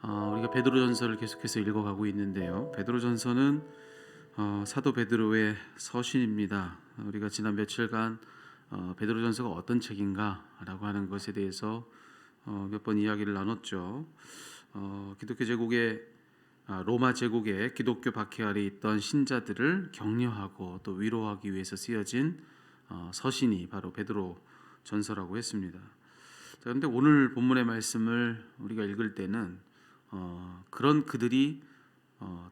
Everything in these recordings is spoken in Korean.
우리가 베드로전서를 계속해서 읽어가고 있는데요. 베드로전서는 사도 베드로의 서신입니다. 우리가 지난 며칠간 베드로전서가 어떤 책인가라고 하는 것에 대해서 몇 번 이야기를 나눴죠. 기독교 제국의 로마 제국의 기독교 박해 아래 있던 신자들을 격려하고 또 위로하기 위해서 쓰여진 서신이 바로 베드로전서라고 했습니다. 그런데 오늘 본문의 말씀을 우리가 읽을 때는 그런 그들이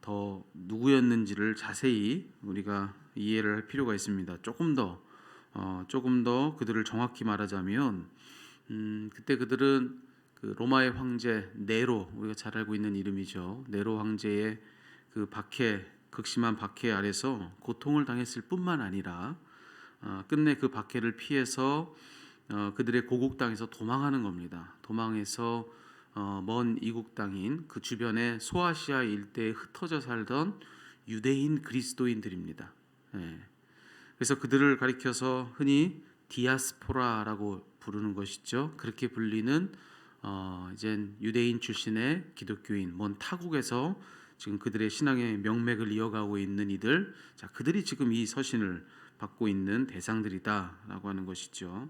더 누구였는지를 자세히 우리가 이해를 할 필요가 있습니다. 조금 더 그들을 정확히 말하자면 그때 그들은 그 로마의 황제 네로, 우리가 잘 알고 있는 이름이죠. 네로 황제의 그 극심한 박해 아래서 고통을 당했을 뿐만 아니라 끝내 그 박해를 피해서 그들의 고국 땅에서 도망하는 겁니다. 도망해서 먼 이국 땅인 그 주변의 소아시아 일대에 흩어져 살던 유대인 그리스도인들입니다. 예. 그래서 그들을 가리켜서 흔히 디아스포라라고 부르는 것이죠. 그렇게 불리는 이젠 유대인 출신의 기독교인, 먼 타국에서 지금 그들의 신앙의 명맥을 이어가고 있는 이들, 자 그들이 지금 이 서신을 받고 있는 대상들이다라고 하는 것이죠.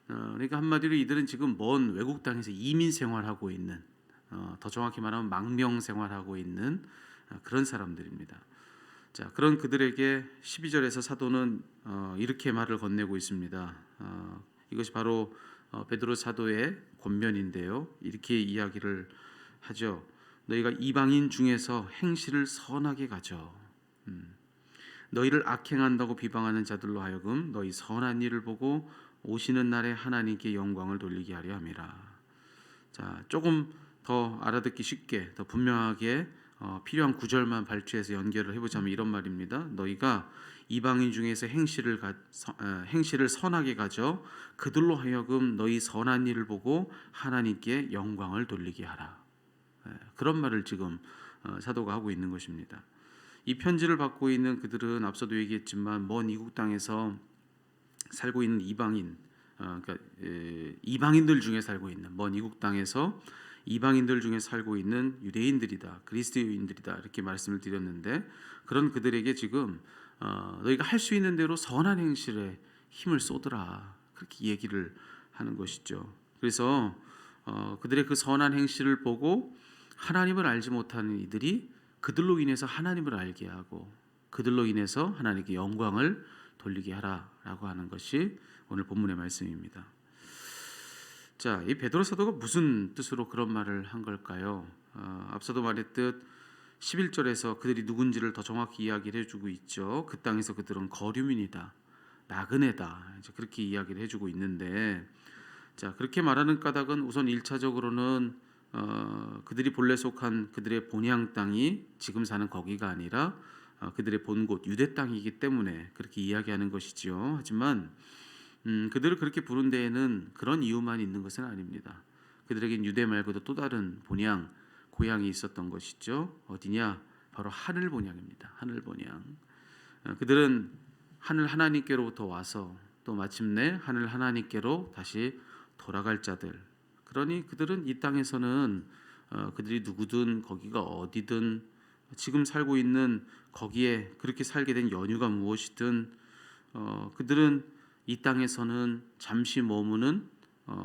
그러니까 한마디로 이들은 지금 먼 외국 땅에서 이민 생활하고 있는, 더 정확히 말하면 망명 생활하고 있는 그런 사람들입니다. 자, 그런 그들에게 12절에서 사도는 이렇게 말을 건네고 있습니다. 이것이 바로 베드로 사도의 권면인데요. 이렇게 이야기를 하죠. 너희가 이방인 중에서 행실을 선하게 가져. 너희를 악행한다고 비방하는 자들로 하여금 너희 선한 일을 보고 오시는 날에 하나님께 영광을 돌리게 하려 함이라. 자, 조금 더 알아듣기 쉽게, 더 분명하게 필요한 구절만 발췌해서 연결을 해보자면 이런 말입니다. 너희가 이방인 중에서 행실을 선하게 가져 그들로 하여금 너희 선한 일을 보고 하나님께 영광을 돌리게 하라. 그런 말을 지금 사도가 하고 있는 것입니다. 이 편지를 받고 있는 그들은 앞서도 얘기했지만 먼 이국 땅에서 살고 있는 그러니까 이방인들 중에 살고 있는, 먼 이국 땅에서 이방인들 중에 살고 있는 유대인들이다, 그리스도인들이다, 이렇게 말씀을 드렸는데, 그런 그들에게 지금 너희가 할 수 있는 대로 선한 행실에 힘을 쏟으라, 그렇게 얘기를 하는 것이죠. 그래서 그들의 그 선한 행실을 보고 하나님을 알지 못하는 이들이 그들로 인해서 하나님을 알게 하고 그들로 인해서 하나님께 영광을 돌리게 하라라고 하는 것이 오늘 본문의 말씀입니다. 자, 이 베드로 사도가 무슨 뜻으로 그런 말을 한 걸까요? 앞서도 말했듯 11절에서 그들이 누군지를 더 정확히 이야기를 해주고 있죠. 그 땅에서 그들은 거류민이다, 나그네다, 이제 그렇게 이야기를 해주고 있는데, 자 그렇게 말하는 까닭은 우선 1차적으로는 그들이 본래 속한 그들의 본향 땅이 지금 사는 거기가 아니라 그들의 본곳 유대 땅이기 때문에 그렇게 이야기하는 것이지요. 하지만 그들을 그렇게 부른 데에는 그런 이유만 있는 것은 아닙니다. 그들에겐 유대 말고도 또 다른 본향, 고향이 있었던 것이죠. 어디냐? 바로 하늘 본향입니다. 하늘 본향. 그들은 하늘 하나님께로부터 와서 또 마침내 하늘 하나님께로 다시 돌아갈 자들. 그러니 그들은 이 땅에서는 그들이 누구든 거기가 어디든 지금 살고 있는 거기에 그렇게 살게 된 연유가 무엇이든 그들은 이 땅에서는 잠시 머무는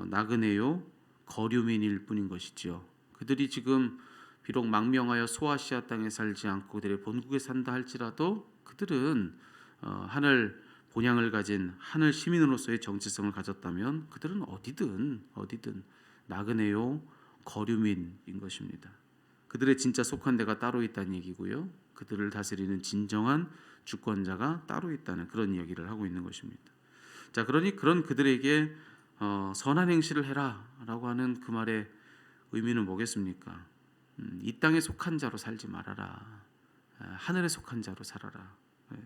나그네요, 거류민일 뿐인 것이지요. 그들이 지금 비록 망명하여 소아시아 땅에 살지 않고 그들의 본국에 산다 할지라도 그들은 하늘 본향을 가진 하늘 시민으로서의 정체성을 가졌다면 그들은 어디든 나그네요, 거류민인 것입니다. 그들의 진짜 속한 데가 따로 있다는 얘기고요. 그들을 다스리는 진정한 주권자가 따로 있다는 그런 이야기를 하고 있는 것입니다. 자, 그러니 그런 그들에게 선한 행실을 해라라고 하는 그 말의 의미는 뭐겠습니까? 이 땅에 속한 자로 살지 말아라. 하늘에 속한 자로 살아라.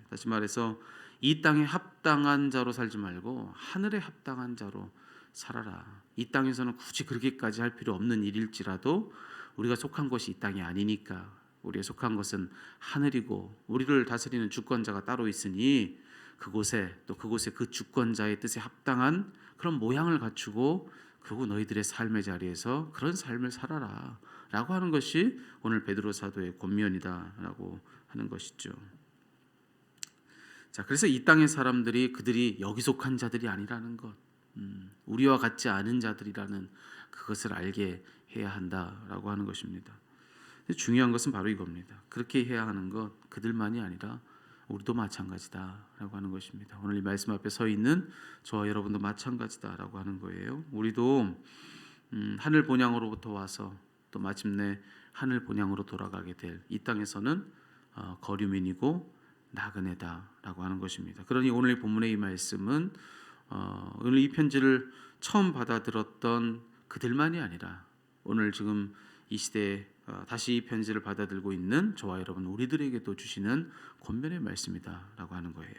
다시 말해서 이 땅에 합당한 자로 살지 말고 하늘에 합당한 자로 살아라. 이 땅에서는 굳이 그렇게까지 할 필요 없는 일일지라도 우리가 속한 것이 이 땅이 아니니까, 우리가 속한 것은 하늘이고 우리를 다스리는 주권자가 따로 있으니 그곳에 그 주권자의 뜻에 합당한 그런 모양을 갖추고 그리고 너희들의 삶의 자리에서 그런 삶을 살아라 라고 하는 것이 오늘 베드로 사도의 권면이다라고 하는 것이죠. 자, 그래서 이 땅의 사람들이 그들이 여기 속한 자들이 아니라는 것, 우리와 같지 않은 자들이라는 그것을 알게 해야 한다라고 하는 것입니다. 근데 중요한 것은 바로 이겁니다. 그렇게 해야 하는 것, 그들만이 아니라 우리도 마찬가지다라고 하는 것입니다. 오늘 이 말씀 앞에 서 있는 저와 여러분도 마찬가지다라고 하는 거예요. 우리도 하늘 본향으로부터 와서 또 마침내 하늘 본향으로 돌아가게 될 이 땅에서는 거류민이고 나그네다라고 하는 것입니다. 그러니 오늘 이 본문의 이 말씀은 오늘 이 편지를 처음 받아들었던 그들만이 아니라 오늘 지금 이 시대에 다시 이 편지를 받아들고 있는 저와 여러분 우리들에게도 주시는 권면의 말씀이다라고 하는 거예요.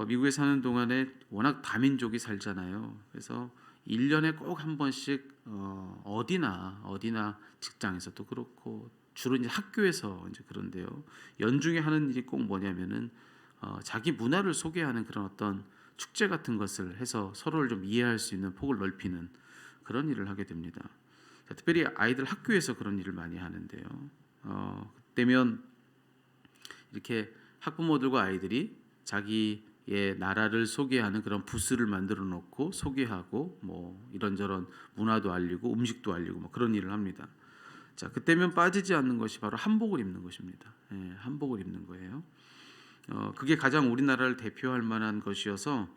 미국에 사는 동안에 워낙 다민족이 살잖아요. 그래서 1년에 꼭 한 번씩 어디나 직장에서도 그렇고 주로 이제 학교에서 이제 그런데요. 연중에 하는 일이 꼭 뭐냐면은 자기 문화를 소개하는 그런 어떤 축제 같은 것을 해서 서로를 좀 이해할 수 있는 폭을 넓히는 그런 일을 하게 됩니다. 특별히 아이들 학교에서 그런 일을 많이 하는데요. 그때면 이렇게 학부모들과 아이들이 자기의 나라를 소개하는 그런 부스를 만들어 놓고 소개하고 뭐 이런저런 문화도 알리고 음식도 알리고 뭐 그런 일을 합니다. 자, 그때면 빠지지 않는 것이 바로 한복을 입는 것입니다. 예, 한복을 입는 거예요. 그게 가장 우리나라를 대표할 만한 것이어서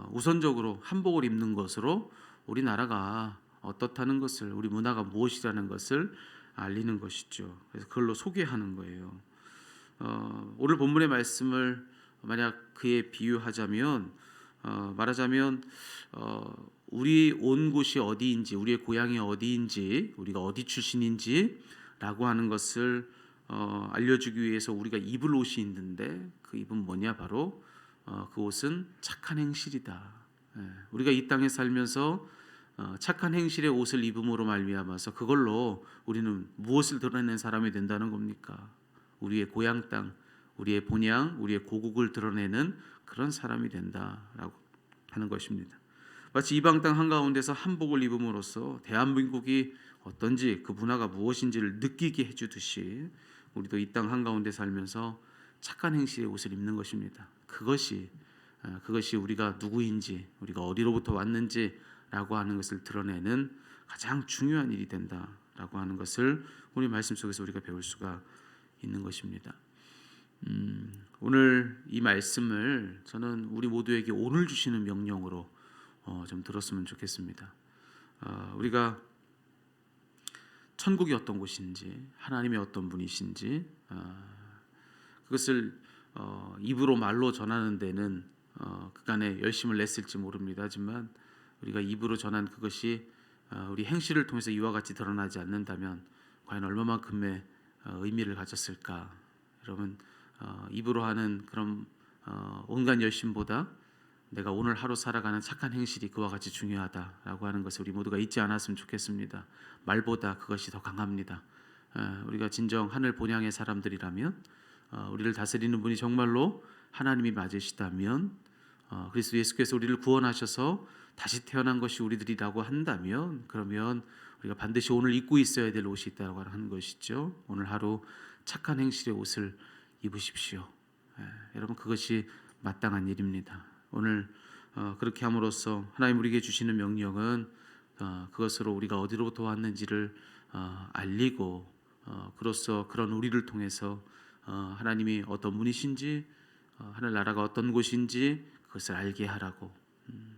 우선적으로 한복을 입는 것으로 우리나라가 어떻다는 것을, 우리 문화가 무엇이라는 것을 알리는 것이죠. 그래서 그걸로 소개하는 거예요. 오늘 본문의 말씀을 만약 그에 비유하자면 말하자면 우리 온 곳이 어디인지, 우리의 고향이 어디인지, 우리가 어디 출신인지라고 하는 것을 알려주기 위해서 우리가 입을 옷이 있는데 그 입은 뭐냐? 바로 그 옷은 착한 행실이다. 우리가 이 땅에 살면서 착한 행실의 옷을 입음으로 말미암아서 그걸로 우리는 무엇을 드러내는 사람이 된다는 겁니까? 우리의 고향 땅, 우리의 본향, 우리의 고국을 드러내는 그런 사람이 된다라고 하는 것입니다. 마치 이방 땅 한가운데서 한복을 입음으로써 대한민국이 어떤지 그 문화가 무엇인지를 느끼게 해주듯이 우리도 이 땅 한가운데 살면서 착한 행실의 옷을 입는 것입니다. 그것이 우리가 누구인지, 우리가 어디로부터 왔는지라고 하는 것을 드러내는 가장 중요한 일이 된다라고 하는 것을 우리 말씀 속에서 우리가 배울 수가 있는 것입니다. 오늘 이 말씀을 저는 우리 모두에게 오늘 주시는 명령으로 좀 들었으면 좋겠습니다. 우리가 천국이 어떤 곳인지, 하나님이 어떤 분이신지 그것을 입으로 말로 전하는 데는 그간에 열심을 냈을지 모릅니다. 하지만 우리가 입으로 전한 그것이 우리 행실을 통해서 이와 같이 드러나지 않는다면 과연 얼마만큼의 의미를 가졌을까? 여러분, 입으로 하는 그런 온갖 열심보다 내가 오늘 하루 살아가는 착한 행실이 그와 같이 중요하다라고 하는 것을 우리 모두가 잊지 않았으면 좋겠습니다. 말보다 그것이 더 강합니다. 우리가 진정 하늘 본향의 사람들이라면, 우리를 다스리는 분이 정말로 하나님이 맞으시다면, 그리스도 예수께서 우리를 구원하셔서 다시 태어난 것이 우리들이라고 한다면, 그러면 우리가 반드시 오늘 입고 있어야 될 옷이 있다고 하는 것이죠. 오늘 하루 착한 행실의 옷을 입으십시오. 여러분, 그것이 마땅한 일입니다. 오늘 그렇게 함으로써 하나님 우리에게 주시는 명령은 그것으로 우리가 어디로부터 왔는지를 알리고, 그로써 그런 우리를 통해서 하나님이 어떤 분이신지, 하늘나라가 어떤 곳인지 그것을 알게 하라고,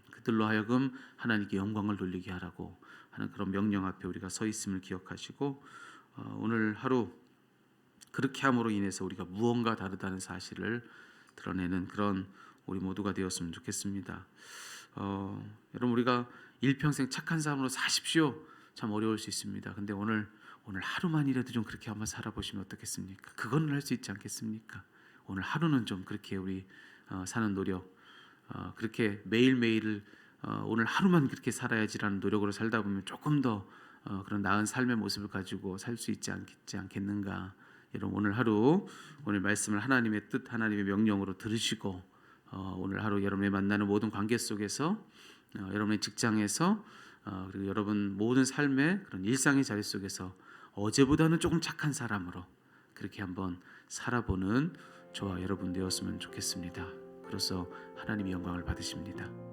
그들로 하여금 하나님께 영광을 돌리게 하라고 하는 그런 명령 앞에 우리가 서 있음을 기억하시고, 오늘 하루 그렇게 함으로 인해서 우리가 무언가 다르다는 사실을 드러내는 그런 우리 모두가 되었으면 좋겠습니다. 여러분, 우리가 일평생 착한 삶으로 사십시오. 참 어려울 수 있습니다. 근데 오늘 하루만이라도 좀 그렇게 한번 살아보시면 어떻겠습니까? 그거는 할 수 있지 않겠습니까? 오늘 하루는 좀 그렇게 우리 사는 노력, 그렇게 매일매일을 오늘 하루만 그렇게 살아야지라는 노력으로 살다 보면 조금 더 그런 나은 삶의 모습을 가지고 살 수 있지 않겠는가. 여러분, 오늘 하루 오늘 말씀을 하나님의 뜻, 하나님의 명령으로 들으시고 오늘 하루 여러분의 만나는 모든 관계 속에서 여러분의 직장에서 그리고 여러분 모든 삶의 그런 일상의 자리 속에서 어제보다는 조금 착한 사람으로 그렇게 한번 살아보는 저와 여러분 되었으면 좋겠습니다. 그래서 하나님의 영광을 받으십니다.